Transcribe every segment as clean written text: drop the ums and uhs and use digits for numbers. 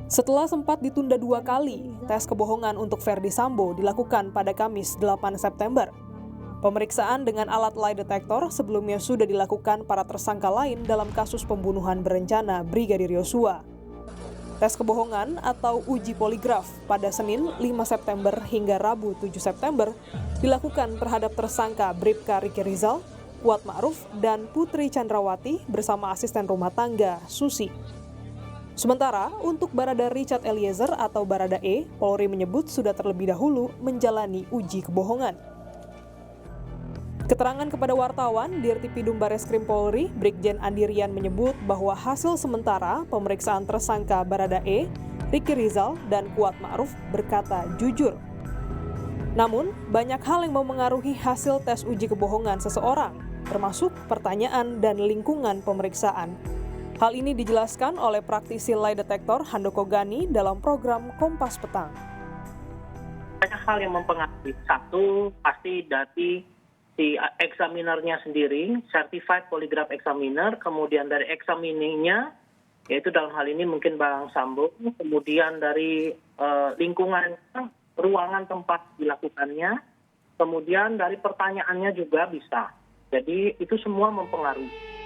Setelah sempat ditunda 2 kali, tes kebohongan untuk Ferdy Sambo dilakukan pada Kamis 8 September. Pemeriksaan dengan alat lie detector sebelumnya sudah dilakukan para tersangka lain dalam kasus pembunuhan berencana Brigadir Yosua. Tes kebohongan atau uji poligraf pada Senin 5 September hingga Rabu 7 September dilakukan terhadap tersangka Bribka Riki Rizal, Kuat Ma'ruf, dan Putri Chandrawati bersama asisten rumah tangga Susi. Sementara untuk Barada Richard Eliezer atau Barada E, Polri menyebut sudah terlebih dahulu menjalani uji kebohongan. Keterangan kepada wartawan, Dirtipidum Bareskrim Polri, Brigjen Andirian menyebut bahwa hasil sementara pemeriksaan tersangka Barada E, Riki Rizal, dan Kuat Ma'ruf berkata jujur. Namun, banyak hal yang memengaruhi hasil tes uji kebohongan seseorang, termasuk pertanyaan dan lingkungan pemeriksaan. Hal ini dijelaskan oleh praktisi lie detector Handoko Gani dalam program Kompas Petang. Banyak hal yang mempengaruhi. Satu, pasti dari si examinernya sendiri, certified polygraph examiner, kemudian dari examiningnya, yaitu dalam hal ini mungkin Bang Sambo, kemudian dari lingkungan, ruangan tempat dilakukannya, kemudian dari pertanyaannya juga bisa. Jadi itu semua mempengaruhi.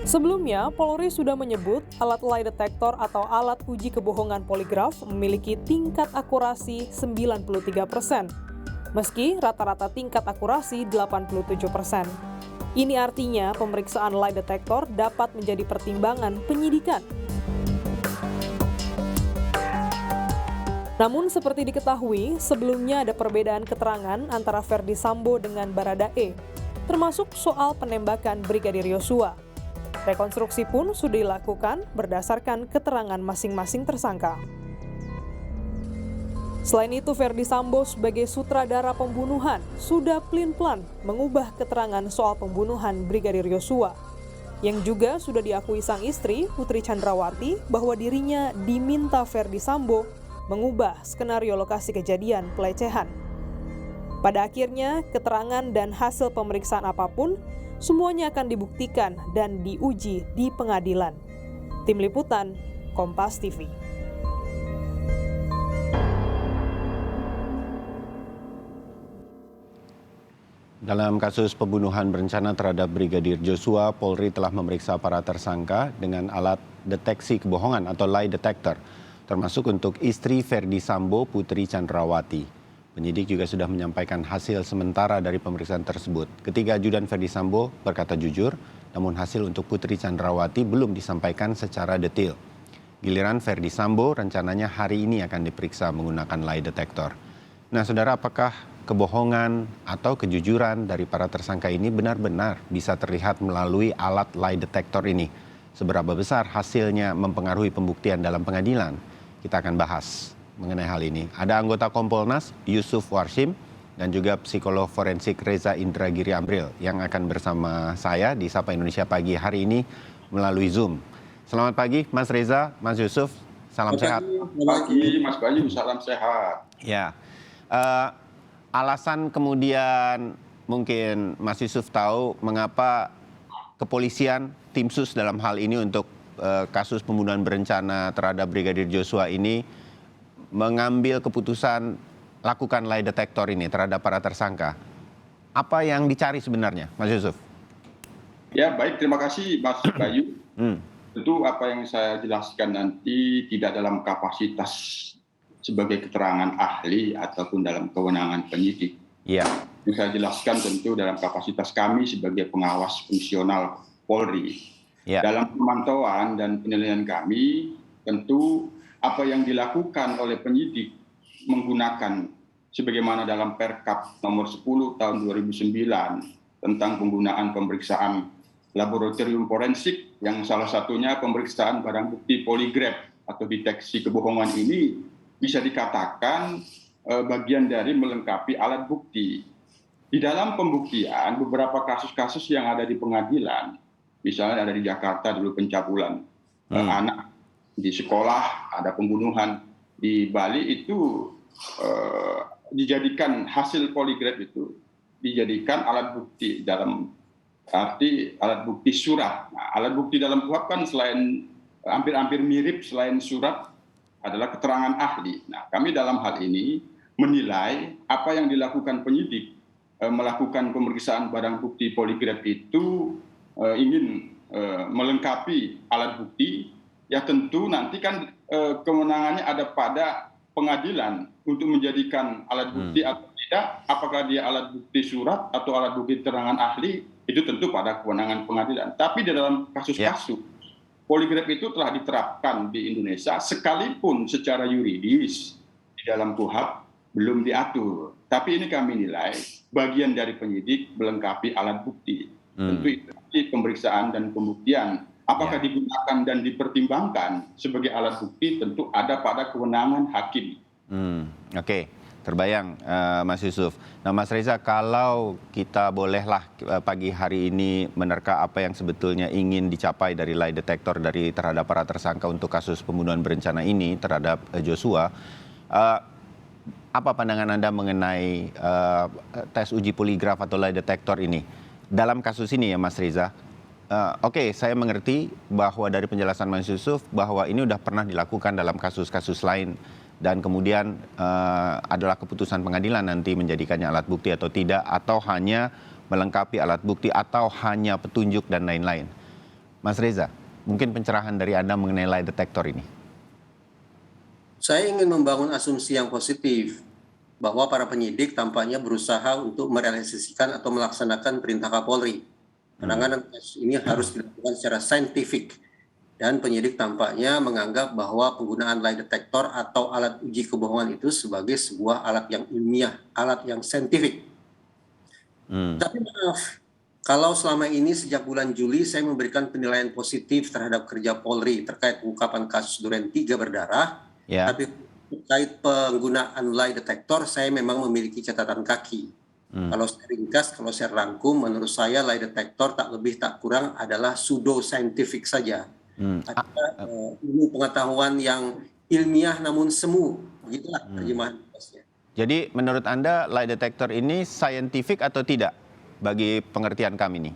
Sebelumnya, Polri sudah menyebut alat lie detector atau alat uji kebohongan poligraf memiliki tingkat akurasi 93%, meski rata-rata tingkat akurasi 87%. Ini artinya pemeriksaan lie detector dapat menjadi pertimbangan penyidikan. Namun seperti diketahui, sebelumnya ada perbedaan keterangan antara Ferdy Sambo dengan Barada E, termasuk soal penembakan Brigadir Yosua. Rekonstruksi pun sudah dilakukan berdasarkan keterangan masing-masing tersangka. Selain itu, Ferdy Sambo sebagai sutradara pembunuhan sudah pelin-pelan mengubah keterangan soal pembunuhan Brigadir Yosua, yang juga sudah diakui sang istri, Putri Chandrawati, bahwa dirinya diminta Ferdy Sambo mengubah skenario lokasi kejadian pelecehan. Pada akhirnya, keterangan dan hasil pemeriksaan apapun semuanya akan dibuktikan dan diuji di pengadilan. Tim Liputan, Kompas TV. Dalam kasus pembunuhan berencana terhadap Brigadir Joshua, Polri telah memeriksa para tersangka dengan alat deteksi kebohongan atau lie detector, termasuk untuk istri Ferdy Sambo, Putri Chandrawati. Penyidik juga sudah menyampaikan hasil sementara dari pemeriksaan tersebut. Ketiga ajudan Ferdy Sambo berkata jujur, namun hasil untuk Putri Chandrawati belum disampaikan secara detail. Giliran Ferdy Sambo rencananya hari ini akan diperiksa menggunakan lie detector. Nah, saudara, apakah kebohongan atau kejujuran dari para tersangka ini benar-benar bisa terlihat melalui alat lie detector ini? Seberapa besar hasilnya mempengaruhi pembuktian dalam pengadilan? Kita akan bahas mengenai hal ini. Ada anggota Kompolnas Yusuf Warsim dan juga psikolog forensik Reza Indragiri Amril yang akan bersama saya di Sapa Indonesia Pagi hari ini melalui Zoom. Selamat pagi Mas Reza, Mas Yusuf, salam sehat. Selamat pagi Mas Bayu, salam sehat. Ya, alasan kemudian mungkin Mas Yusuf tahu mengapa kepolisian, tim sus dalam hal ini untuk kasus pembunuhan berencana terhadap Brigadir Joshua ini mengambil keputusan lakukan lie detector ini terhadap para tersangka. Apa yang dicari sebenarnya, Mas Yusuf? Ya, baik, terima kasih Mas Bayu. Tentu apa yang saya jelaskan nanti tidak dalam kapasitas sebagai keterangan ahli ataupun dalam kewenangan penyidik. Iya. Yang saya jelaskan tentu dalam kapasitas kami sebagai pengawas fungsional Polri. Ya. Dalam pemantauan dan penilaian kami, tentu apa yang dilakukan oleh penyidik menggunakan sebagaimana dalam Perkap nomor 10 tahun 2009 tentang penggunaan pemeriksaan laboratorium forensik yang salah satunya pemeriksaan barang bukti poligraf atau deteksi kebohongan ini bisa dikatakan bagian dari melengkapi alat bukti. Di dalam pembuktian beberapa kasus-kasus yang ada di pengadilan, misalnya ada di Jakarta dulu pencabulan anak, di sekolah ada pembunuhan, di Bali itu dijadikan hasil poligraf itu dijadikan alat bukti dalam arti alat bukti surat. Nah, alat bukti dalam KUHP kan selain hampir-hampir mirip selain surat adalah keterangan ahli. Nah, kami dalam hal ini menilai apa yang dilakukan penyidik melakukan pemeriksaan barang bukti poligraf itu ingin melengkapi alat bukti, ya tentu nanti kan kewenangannya ada pada pengadilan untuk menjadikan alat bukti atau tidak, apakah dia alat bukti surat atau alat bukti keterangan ahli, itu tentu pada kewenangan pengadilan. Tapi di dalam kasus-kasus poligraf itu telah diterapkan di Indonesia, sekalipun secara yuridis di dalam KUHP belum diatur. Tapi ini kami nilai bagian dari penyidik melengkapi alat bukti. Tentu itu pemeriksaan dan pembuktian. Apakah digunakan dan dipertimbangkan sebagai alat bukti tentu ada pada kewenangan hakim. Oke. Terbayang Mas Yusuf. Nah Mas Reza, kalau kita bolehlah pagi hari ini menerka apa yang sebetulnya ingin dicapai dari lie detector terhadap para tersangka untuk kasus pembunuhan berencana ini terhadap Joshua, apa pandangan Anda mengenai tes uji poligraf atau lie detector ini? Dalam kasus ini ya Mas Reza, oke, saya mengerti bahwa dari penjelasan Mas Yusuf bahwa ini sudah pernah dilakukan dalam kasus-kasus lain, dan kemudian adalah keputusan pengadilan nanti menjadikannya alat bukti atau tidak, atau hanya melengkapi alat bukti, atau hanya petunjuk dan lain-lain. Mas Reza, mungkin pencerahan dari Anda mengenai lie detector ini. Saya ingin membangun asumsi yang positif bahwa para penyidik tampaknya berusaha untuk merealisasikan atau melaksanakan perintah Kapolri. Penanganan kasus ini harus dilakukan secara saintifik. Dan penyidik tampaknya menganggap bahwa penggunaan lie detector atau alat uji kebohongan itu sebagai sebuah alat yang ilmiah, alat yang saintifik. Tapi maaf, kalau selama ini sejak bulan Juli saya memberikan penilaian positif terhadap kerja Polri terkait pengungkapan kasus Duren 3 berdarah, tapi terkait penggunaan lie detector saya memang memiliki catatan kaki. Kalau saya ringkas, kalau saya rangkum, menurut saya lie detector tak lebih tak kurang adalah pseudo scientific saja. Ada ilmu pengetahuan yang ilmiah namun semu, begitulah terjemahan tugasnya. Jadi menurut Anda lie detector ini scientific atau tidak bagi pengertian kami nih?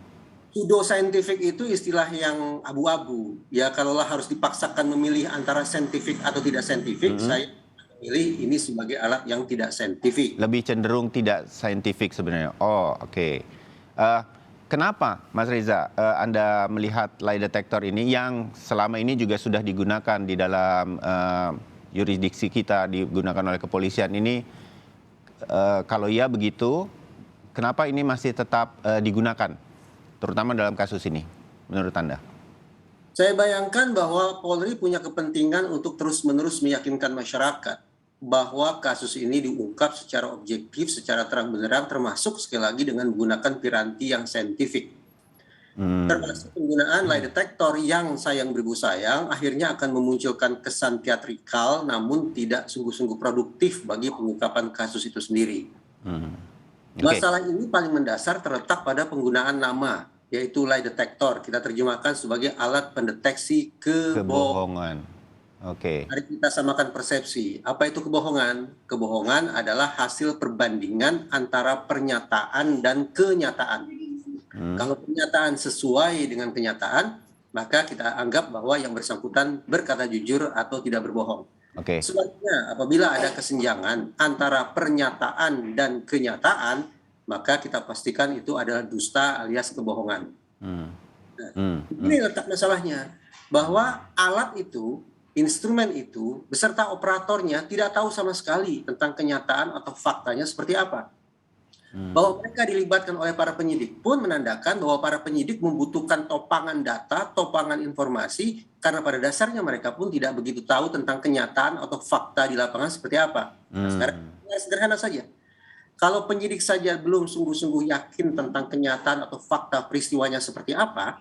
Pseudo scientific itu istilah yang abu-abu. Ya kalaulah harus dipaksakan memilih antara scientific atau tidak scientific, saya memilih ini sebagai alat yang tidak scientific. Lebih cenderung tidak scientific sebenarnya. Oh, oke. Kenapa, Mas Reza, Anda melihat lie detector ini yang selama ini juga sudah digunakan di dalam yurisdiksi kita, digunakan oleh kepolisian ini, kalau iya begitu, kenapa ini masih tetap digunakan, terutama dalam kasus ini, menurut Anda? Saya bayangkan bahwa Polri punya kepentingan untuk terus-menerus meyakinkan masyarakat bahwa kasus ini diungkap secara objektif, secara terang-benderang, termasuk sekali lagi dengan menggunakan piranti yang saintifik. Termasuk penggunaan lie detector yang sayang beribu sayang akhirnya akan memunculkan kesan teatrikal namun tidak sungguh-sungguh produktif bagi pengungkapan kasus itu sendiri. Masalah ini paling mendasar terletak pada penggunaan nama, yaitu lie detector. Kita terjemahkan sebagai alat pendeteksi kebohongan. Oke. Mari kita samakan persepsi. Apa itu kebohongan? Kebohongan adalah hasil perbandingan antara pernyataan dan kenyataan. Kalau pernyataan sesuai dengan kenyataan, maka kita anggap bahwa yang bersangkutan berkata jujur atau tidak berbohong. Sebaliknya, apabila ada kesenjangan antara pernyataan dan kenyataan, maka kita pastikan itu adalah dusta alias kebohongan. Ini letak masalahnya, bahwa alat itu, instrumen itu, beserta operatornya tidak tahu sama sekali tentang kenyataan atau faktanya seperti apa. Bahwa mereka dilibatkan oleh para penyidik pun menandakan bahwa para penyidik membutuhkan topangan data, topangan informasi, karena pada dasarnya mereka pun tidak begitu tahu tentang kenyataan atau fakta di lapangan seperti apa. Nah, sekarang sederhana saja. Kalau penyidik saja belum sungguh-sungguh yakin tentang kenyataan atau fakta peristiwanya seperti apa,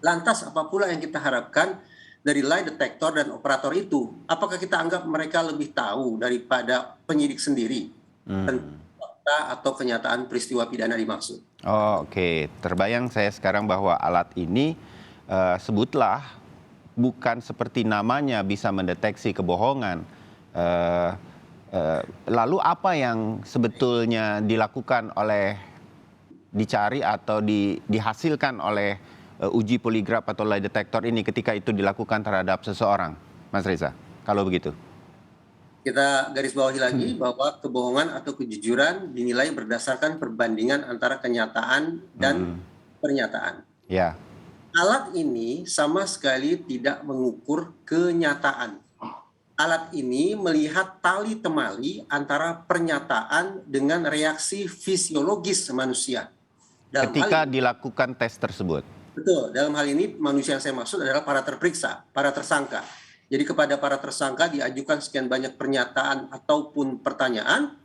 lantas apa pula yang kita harapkan dari lie detector dan operator itu? Apakah kita anggap mereka lebih tahu daripada penyidik sendiri tentang fakta atau kenyataan peristiwa pidana dimaksud? Oke. Terbayang saya sekarang bahwa alat ini sebutlah bukan seperti namanya bisa mendeteksi kebohongan. Lalu apa yang sebetulnya dilakukan dicari atau dihasilkan oleh uji poligraf atau lie detector ini ketika itu dilakukan terhadap seseorang, Mas Reza? kalau begitu? Kita garis bawahi lagi bahwa kebohongan atau kejujuran dinilai berdasarkan perbandingan antara kenyataan dan pernyataan. Ya. Alat ini sama sekali tidak mengukur kenyataan. Alat ini melihat tali temali antara pernyataan dengan reaksi fisiologis manusia. Ketika dilakukan tes tersebut. Betul, dalam hal ini manusia yang saya maksud adalah para terperiksa, para tersangka. Jadi kepada para tersangka diajukan sekian banyak pernyataan ataupun pertanyaan,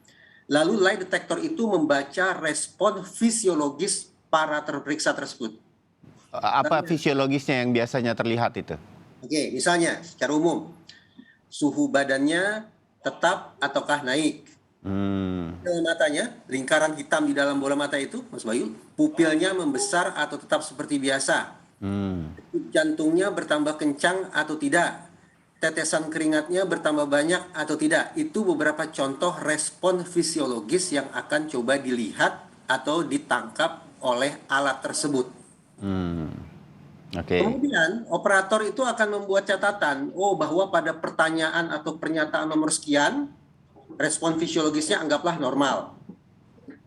lalu lie detector itu membaca respon fisiologis para terperiksa tersebut. Apa fisiologisnya yang biasanya terlihat itu? Oke, misalnya secara umum, suhu badannya tetap ataukah naik? Dalam matanya, lingkaran hitam di dalam bola mata itu, Mas Bayu, pupilnya membesar atau tetap seperti biasa? Degup jantungnya bertambah kencang atau tidak? Tetesan keringatnya bertambah banyak atau tidak? Itu beberapa contoh respon fisiologis yang akan coba dilihat atau ditangkap oleh alat tersebut. Kemudian operator itu akan membuat catatan, bahwa pada pertanyaan atau pernyataan nomor sekian, respon fisiologisnya anggaplah normal.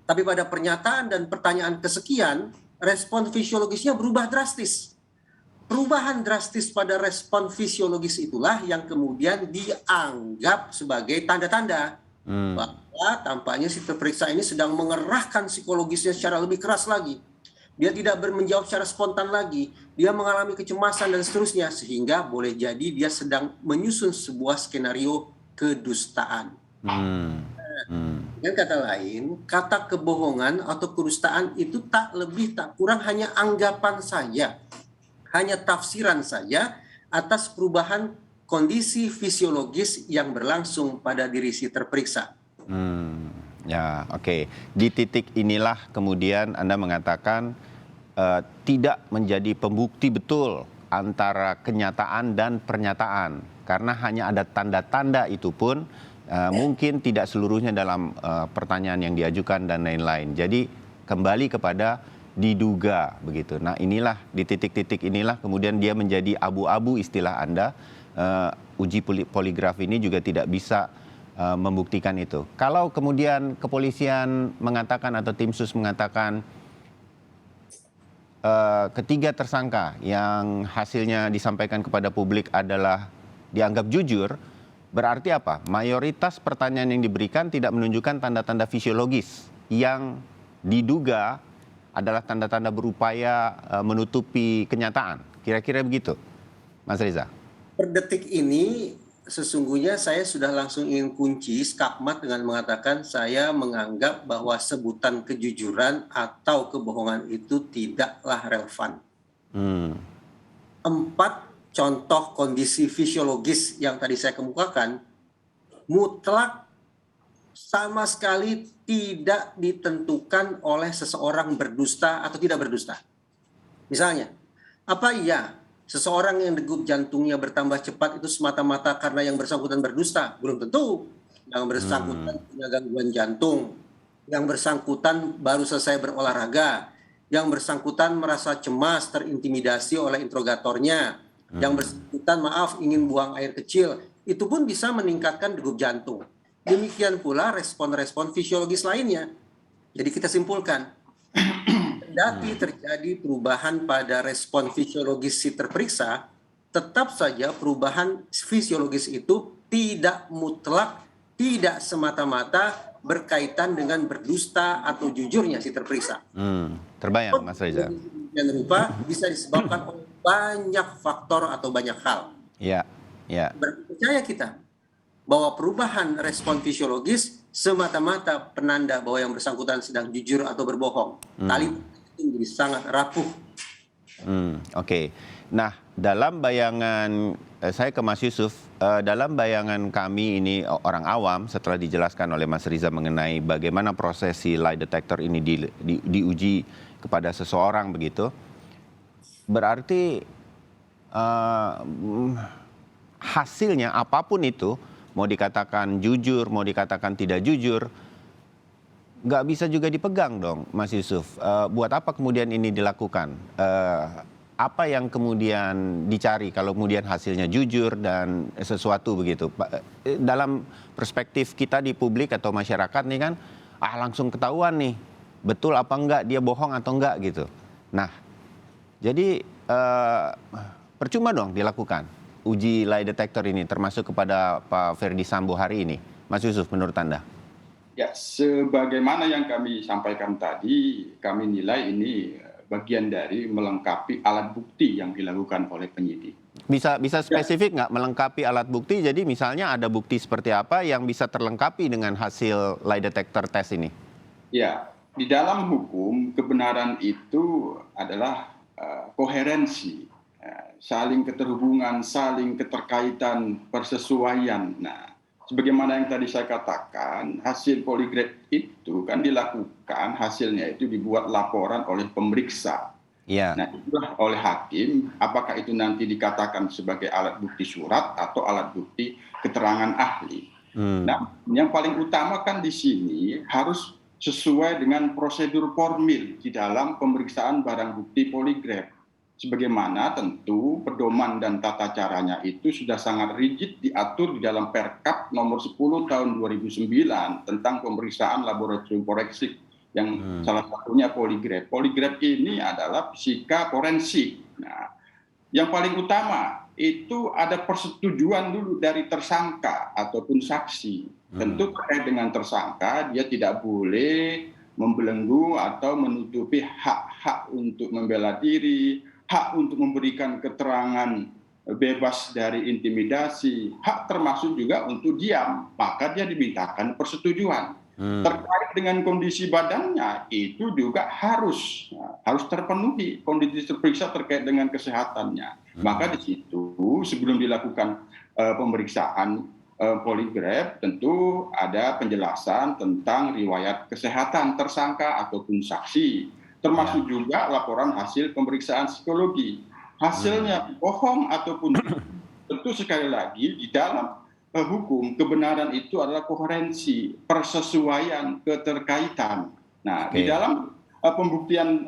Tapi pada pernyataan dan pertanyaan kesekian, respon fisiologisnya berubah drastis. Perubahan drastis pada respon fisiologis itulah yang kemudian dianggap sebagai tanda-tanda bahwa tampaknya si terperiksa ini sedang mengerahkan psikologisnya secara lebih keras lagi. Dia tidak menjawab secara spontan lagi. Dia mengalami kecemasan dan seterusnya. Sehingga boleh jadi dia sedang menyusun sebuah skenario kedustaan. Dengan kata lain, kata kebohongan atau kedustaan itu tak lebih tak kurang hanya anggapan saja. Hanya tafsiran saja atas perubahan kondisi fisiologis yang berlangsung pada diri si terperiksa. Ya, oke. Di titik inilah kemudian Anda mengatakan tidak menjadi pembukti betul antara kenyataan dan pernyataan. Karena hanya ada tanda-tanda itu pun mungkin tidak seluruhnya dalam pertanyaan yang diajukan dan lain-lain. Jadi kembali kepada diduga begitu. Nah inilah di titik-titik inilah kemudian dia menjadi abu-abu istilah Anda. Uji poligraf ini juga tidak bisa membuktikan itu. Kalau kemudian kepolisian mengatakan atau tim sus mengatakan ketiga tersangka yang hasilnya disampaikan kepada publik adalah dianggap jujur, berarti apa? Mayoritas pertanyaan yang diberikan tidak menunjukkan tanda-tanda fisiologis yang diduga adalah tanda-tanda berupaya menutupi kenyataan. Kira-kira begitu, Mas Reza? Per detik ini sesungguhnya saya sudah langsung ingin kunci skakmat dengan mengatakan saya menganggap bahwa sebutan kejujuran atau kebohongan itu tidaklah relevan. 4 contoh kondisi fisiologis yang tadi saya kemukakan mutlak sama sekali tidak ditentukan oleh seseorang berdusta atau tidak berdusta. Misalnya, apa iya seseorang yang degup jantungnya bertambah cepat itu semata-mata karena yang bersangkutan berdusta? Belum tentu. Yang bersangkutan punya gangguan jantung, yang bersangkutan baru selesai berolahraga, yang bersangkutan merasa cemas, terintimidasi oleh interrogatornya, yang bersangkutan ingin buang air kecil, itu pun bisa meningkatkan degup jantung. Demikian pula respon-respon fisiologis lainnya. Jadi kita simpulkan, kendati terjadi perubahan pada respon fisiologis si terperiksa, tetap saja perubahan fisiologis itu tidak mutlak, tidak semata-mata berkaitan dengan berdusta atau jujurnya si terperiksa. Terbayang, Mas Reza. Yang rupa bisa disebabkan oleh banyak faktor atau banyak hal. Ya. Percaya kita bahwa perubahan respon fisiologis semata-mata penanda bahwa yang bersangkutan sedang jujur atau berbohong. Tali itu menjadi sangat rapuh. Oke. Nah, dalam bayangan saya ke Mas Yusuf, dalam bayangan kami ini orang awam setelah dijelaskan oleh Mas Riza mengenai bagaimana prosesi lie detector ini diuji kepada seseorang begitu, berarti hasilnya apapun itu, mau dikatakan jujur, mau dikatakan tidak jujur, nggak bisa juga dipegang dong, Mas Yusuf. Buat apa kemudian ini dilakukan? apa yang kemudian dicari kalau kemudian hasilnya jujur dan sesuatu begitu? Dalam perspektif kita di publik atau masyarakat nih kan, langsung ketahuan nih, betul apa enggak dia bohong atau enggak gitu. Nah, jadi percuma dong dilakukan uji lie detector ini termasuk kepada Pak Ferdy Sambo hari ini. Mas Yusuf, menurut Anda? Ya, sebagaimana yang kami sampaikan tadi, kami nilai ini bagian dari melengkapi alat bukti yang dilakukan oleh penyidik. Bisa spesifik nggak melengkapi alat bukti? Jadi misalnya ada bukti seperti apa yang bisa terlengkapi dengan hasil lie detector test ini? Ya, di dalam hukum kebenaran itu adalah koherensi, saling keterhubungan, saling keterkaitan, persesuaian. Nah, sebagaimana yang tadi saya katakan, hasil poligraf itu kan dilakukan, hasilnya itu dibuat laporan oleh pemeriksa. Ya. Nah, itulah oleh hakim, apakah itu nanti dikatakan sebagai alat bukti surat atau alat bukti keterangan ahli. Nah, yang paling utama kan di sini harus sesuai dengan prosedur formil di dalam pemeriksaan barang bukti poligraf. Sebagaimana tentu pedoman dan tata caranya itu sudah sangat rigid diatur di dalam Perkap nomor 10 tahun 2009 tentang pemeriksaan laboratorium forensik yang salah satunya poligraf. Poligraf ini adalah fisika forensik. Nah, yang paling utama itu ada persetujuan dulu dari tersangka ataupun saksi. Tentu terkait dengan tersangka dia tidak boleh membelenggu atau menutupi hak-hak untuk membela diri, hak untuk memberikan keterangan bebas dari intimidasi, hak termasuk juga untuk diam, maka dia dimintakan persetujuan. Terkait dengan kondisi badannya itu juga harus terpenuhi kondisi terperiksa terkait dengan kesehatannya. Maka di situ sebelum dilakukan pemeriksaan poligraf tentu ada penjelasan tentang riwayat kesehatan tersangka ataupun saksi. Termasuk juga laporan hasil pemeriksaan psikologi. Hasilnya bohong ataupun tentu sekali lagi di dalam hukum kebenaran itu adalah koherensi, persesuaian, keterkaitan. Nah, di dalam pembuktian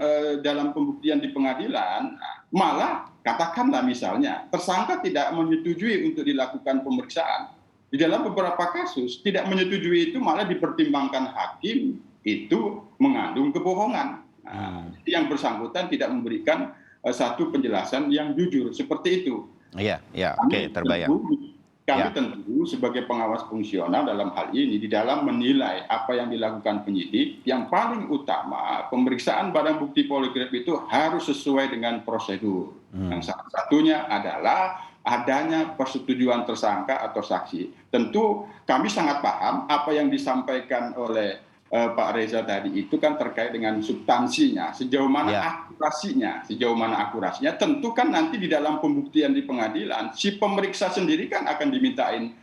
di pengadilan malah katakanlah misalnya tersangka tidak menyetujui untuk dilakukan pemeriksaan. Di dalam beberapa kasus tidak menyetujui itu malah dipertimbangkan hakim itu mengandung kebohongan. Nah, yang bersangkutan tidak memberikan satu penjelasan yang jujur seperti itu. Iya, oke, terbayang. Kami tentu sebagai pengawas fungsional dalam hal ini di dalam menilai apa yang dilakukan penyidik, yang paling utama pemeriksaan barang bukti poligraf itu harus sesuai dengan prosedur. Yang salah satunya adalah adanya persetujuan tersangka atau saksi. Tentu kami sangat paham apa yang disampaikan oleh Pak Reza tadi itu kan terkait dengan substansinya, sejauh mana akurasinya, tentu kan nanti di dalam pembuktian di pengadilan, si pemeriksa sendiri kan akan dimintain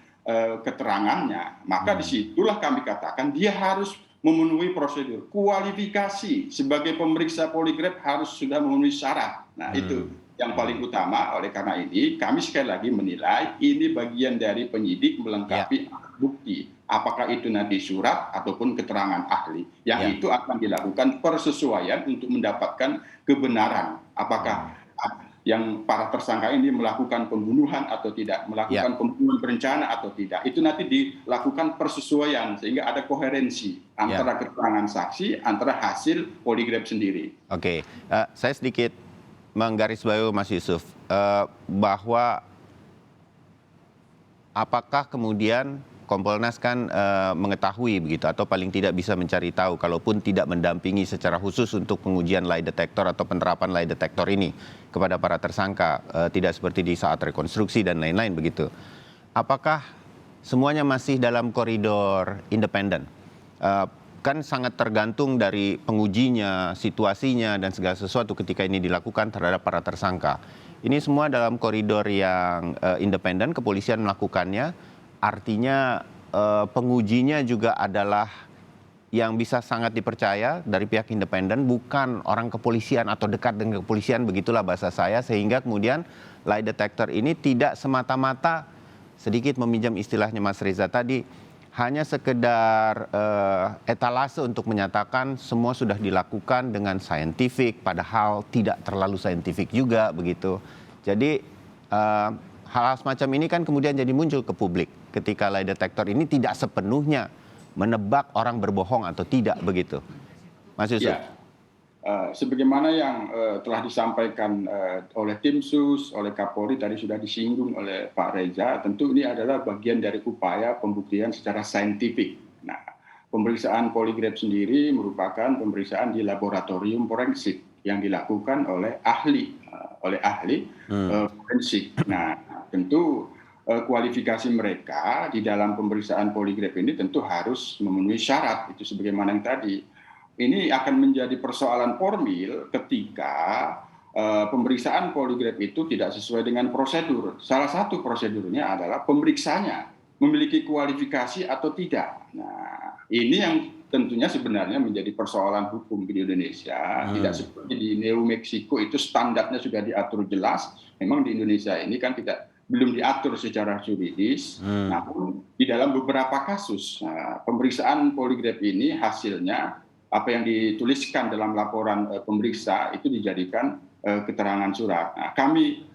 keterangannya. Maka disitulah kami katakan dia harus memenuhi prosedur. Kualifikasi sebagai pemeriksa poligraf harus sudah memenuhi syarat. Nah itu yang paling utama. Oleh karena ini kami sekali lagi menilai ini bagian dari penyidik melengkapi bukti. Apakah itu nanti surat ataupun keterangan ahli. Yang itu akan dilakukan persesuaian untuk mendapatkan kebenaran. Apakah yang para tersangka ini melakukan pembunuhan atau tidak, melakukan pembunuhan berencana atau tidak. Itu nanti dilakukan persesuaian sehingga ada koherensi antara keterangan saksi, antara hasil poligraf sendiri. Oke, saya sedikit menggarisbawahi Mas Yusuf, bahwa apakah kemudian Kompolnas kan mengetahui begitu atau paling tidak bisa mencari tahu kalaupun tidak mendampingi secara khusus untuk pengujian lie detector atau penerapan lie detector ini kepada para tersangka, tidak seperti di saat rekonstruksi dan lain-lain begitu. Apakah semuanya masih dalam koridor independen? Kan sangat tergantung dari pengujinya, situasinya dan segala sesuatu ketika ini dilakukan terhadap para tersangka. Ini semua dalam koridor yang independen, kepolisian melakukannya. Artinya pengujinya juga adalah yang bisa sangat dipercaya dari pihak independen, bukan orang kepolisian atau dekat dengan kepolisian, begitulah bahasa saya, sehingga kemudian lie detector ini tidak semata-mata, sedikit meminjam istilahnya Mas Reza tadi, hanya sekedar etalase untuk menyatakan semua sudah dilakukan dengan saintifik, padahal tidak terlalu saintifik juga begitu. Jadi hal-hal semacam ini kan kemudian jadi muncul ke publik ketika lie detector ini tidak sepenuhnya menebak orang berbohong atau tidak begitu, Mas Yusuf. Ya. Sebagaimana yang telah disampaikan oleh tim sus, oleh Kapolri, tadi sudah disinggung oleh Pak Reza, tentu ini adalah bagian dari upaya pembuktian secara saintifik. Nah, pemeriksaan poligraf sendiri merupakan pemeriksaan di laboratorium forensik yang dilakukan oleh ahli forensik. Nah, tentu kualifikasi mereka di dalam pemeriksaan poligraf ini tentu harus memenuhi syarat, itu sebagaimana yang tadi. Ini akan menjadi persoalan formil ketika pemeriksaan poligraf itu tidak sesuai dengan prosedur. Salah satu prosedurnya adalah pemeriksanya memiliki kualifikasi atau tidak. Nah, ini yang tentunya sebenarnya menjadi persoalan hukum di Indonesia. Tidak seperti di New Mexico itu standarnya sudah diatur jelas. Memang di Indonesia ini kan belum diatur secara juridis. Namun di dalam beberapa kasus pemeriksaan poligraf ini hasilnya apa yang dituliskan dalam laporan pemeriksa itu dijadikan keterangan surat. Nah, kami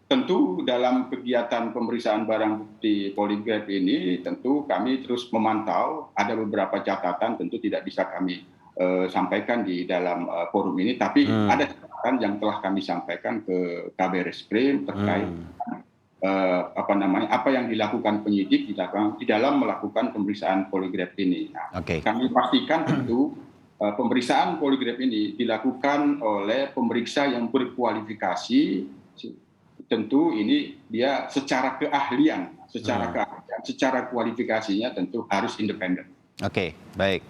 tentu dalam kegiatan pemeriksaan barang bukti poligraf ini tentu kami terus memantau, ada beberapa catatan tentu tidak bisa kami sampaikan di dalam forum ini, tapi ada catatan yang telah kami sampaikan ke Kabar Reskrim terkait apa yang dilakukan penyidik di dalam melakukan pemeriksaan poligraf ini. Nah, kami pastikan tentu pemeriksaan poligraf ini dilakukan oleh pemeriksa yang berkualifikasi, tentu ini dia secara keahlian, secara kualifikasinya tentu harus independen. Oke, baik.